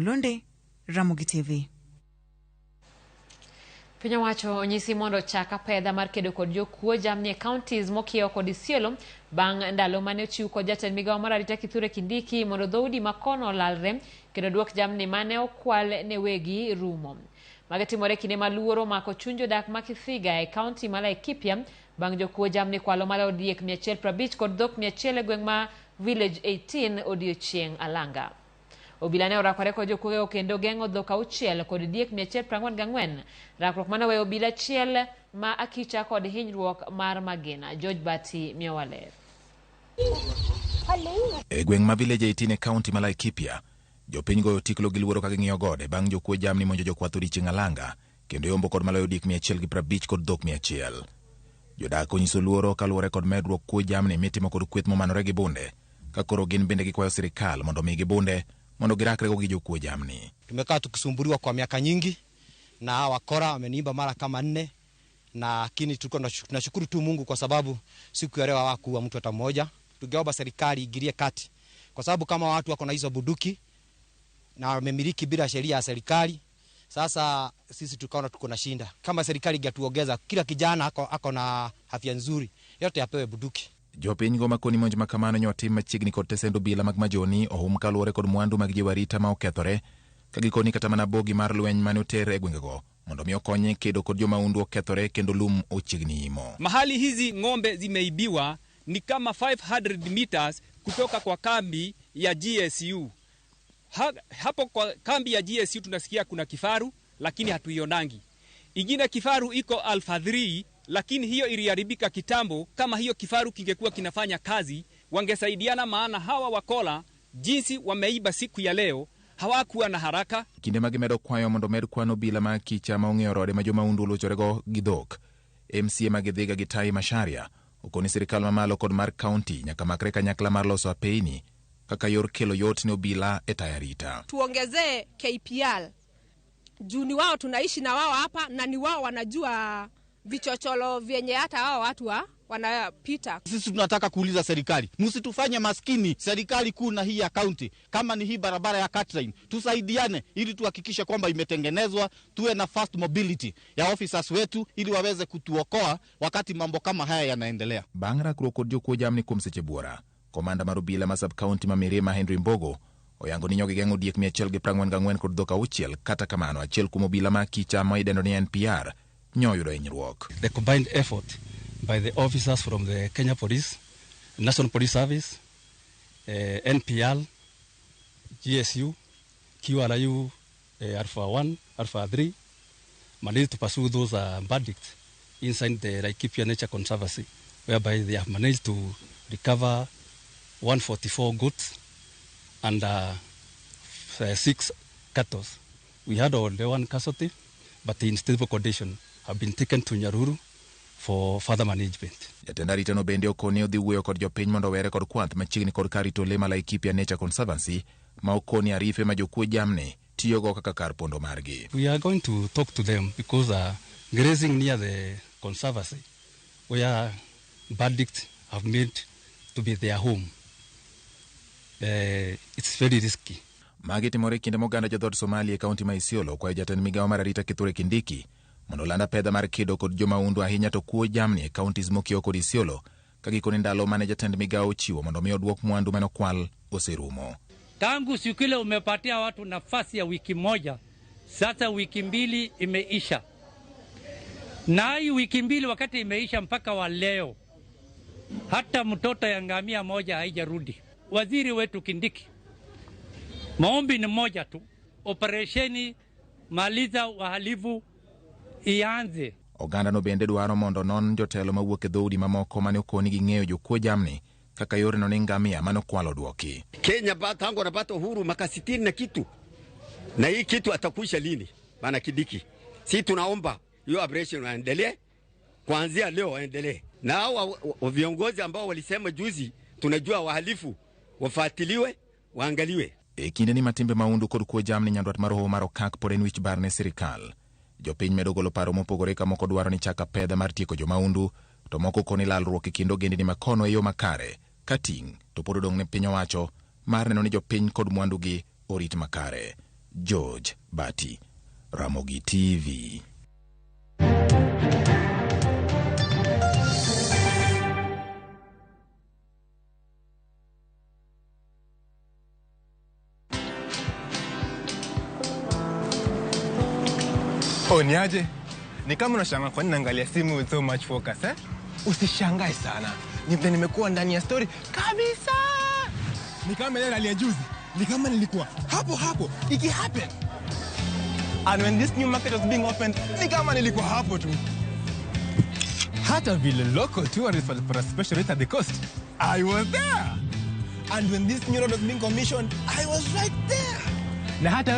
Mlonde, Ramogi TV. Piny owacho onyisi mondo ochak apedha mar kedo kod jokuo jamni counties mokiewo kod Isiolo bang' ndalo mane ochiw kod jatend migawo mar Arita Kithure Kindiki mondo dhoudi makono lalre kendo duok jamni mane okwal ne wegi rumo. Mage timore kinde maluoro mako chuny jodak ma Kithiga e kaunti ma Laikipia bang' jokuo jamni kwalo maloyo diek 150 kod dhok 100 e gweng' ma Village 18 odiochieng' alanga. Obila ne orakore kod jokuoge kendo geng'o dhok 6 kod diek 144. Rakruok mane oweyo obila achiel ma akicha kod hinyruok mar magina. George Bati Miowaler. E gweng' ma Village 18 e kaunti ma Laikipia, jopiny goyo tiklo gi luoro ka ging'iyo gode bang' jokuo jamni monjo jokwath odiochieng' alanga kendo yombo kod maloyo diek 150 kod dhok 100. Jodak onyiso luoro kaluwore kod medruok kuo jamni mitimo kod kweth momanore gi bunde, ka koro gin bende gikwayo sirkal mondo omigi bunde mondo girakrego gi jokuo jamni. Tumekaa tukisumbuliwa kwa miaka nyingi na wakora wameniimba mara kama 4, na lakini tunashukuru tu Mungu kwa sababu siku ya leo hawakuua mtu hata mmoja. Tungeomba serikali igirie kati kwa sababu kama watu wako na hizo bunduki na wamemiliki bila sheria ya serikali, sasa sisi tukaona tuko na shinda. Kama serikali ingetuongeza kila kijana ako na afya nzuri, yote apewe bunduki. Jopiny go makoni monj makamano nyotim machiegni kod tesendo bila mag majoni ohum kaluwore kod mwandu mag jiwo arita ma okethore ka gikoni kata mana bogi mar lweny mane oter e gwengego mondo mi okonye kedo kod jomaundu okethore kendo lum ochiegni imo. Mahali hizi ng'ombe zimeibiwa ni kama 500 meters kutoka kwa kambi ya GSU. Hapo kwa kambi ya GSU tunasikia kuna kifaru lakini hatuionangi. Ingine kifaru iko Alpha 3 lakini hiyo iliharibika kitambo. Kama hiyo kifaru kingekuwa kinafanya kazi wangesaidiana, maana hawa wakola jinsi wameiba siku ya leo hawakuwa na haraka. Kinde magimedo kwayo mondo med kwano bila ma kicha ma ong'eyo rode ma jomaundu lochorego gi dhok. MCA magidhiga gi Tai Masharia okoni sirkal mamalo kod mar kaunti nyaka makre kanyakla mar loso apeini kaka yor kelo yot ne obila e tayo arita. Tuongezee KPL. Juni wao tunaishi na wao hapa na ni wao wanajua vichocholo vyenye hata hao watu wanapita. Sisi tunataka kuuliza serikali, msitufanye maskini. Serikali kuu na hii ya county, kama ni hii barabara ya Catline, tusaidiane ili tuhakikishe kwamba imetengenezwa, tuwe na fast mobility ya officers wetu ili waweze kutuokoa wakati mambo kama haya yanaendelea. Bangra kod jokuo jamni kuom seche buora, komanda mar obila ma sub county ma Mirima Henry Mbogo oyango ni nyogi geng'o diek 144 kod dhok 6, kata kamano achiel kuom obila ma kicha ma idendo ni NPR nyoyudo hinyruok. The combined effort by the officers from the Kenya Police, National Police Service, NPL, GSU, QRU, Alpha 1, Alpha 3, managed to pursue those bandits inside the Laikipia Nature Conservancy, whereby they have managed to recover 144 goats and 6 cattle. We had only 1 casualty, but in stable condition have been taken to Nyaruru for further management. Jatend arita no bende okoni odhi wuoyo kod jopiny mondo were kod kwath machiegni kod karito le ma Laikipia Nature Conservancy ma okoni arife ma jokuo jamni tiyogo kaka kar pondo margi. We are going to talk to them because grazing near the conservancy where bandits have made to be their home, it's very risky. Magi timore kinde moganda jodhod Somalia e kaunti ma Isiolo kwayo jatend migawo mar Arita Kithure Kindiki mondo landa pedha mar kedo kod jomaundu ahinya to kuo jamni e kauntis mokiewo kod Isiolo ka gikoni ndalo mane jatend migawo chiwo mondo mi oduok mwandu mane okwal oserumo. Tangu siku ile umepatia watu nafasi ya wiki moja, sasa wiki 2 imeisha. Na hii wiki 2 wakati imeisha mpaka wa leo, hata mtoto ya ngamia moja haijarudi. Waziri wetu Kindiki, maombi ni moja tu, operesheni maliza wahalifu ianze. Oganda no bende dwaro mondo non jotelo mawuok e dhoudi mamoko mane okoni gi ng'eyo jokuo jamni kaka yore no ni ngamia mane okwalo duoki. Kenya tangu anapata uhuru maka 60 na kitu, na hii kitu atakuisha lini? Bana Kindiki, si tunaomba hiyo operation waendelee, kuanzia leo waendelee. Na hao viongozi ambao walisema juzi tunajua wahalifu wafuatiliwe, waangaliwe. Kinde ni matimbe maundu kod kuo jamni Nyandwat mar Hoho mar Okak pod en wich bar ne sirkal. Jopiny medo golo paro mopogore ka moko dwaro ni chaka pedha mar tieko jomaundu, to moko koni lalruok e kind ogendini makono e yo makare, ka ting' to pod odong' ne piny owacho mar neno ni jopiny kod mwandugi orit makare. George Bati, Ramogi TV. Niaje? Ni kama unashangaa kwa nini naangalia simu with so much focus, eh? Usishangae sana. Ni vile nimekuwa ndani ya story kabisa. Ni kama ile hali ya juzi. Ni kama nilikuwa hapo iki happen. And when this new market was being opened, ni kama nilikuwa hapo tu. Hata vile local tourists for a special rate at the coast, I was there. And when this new road was being commissioned, I was right there. Na hata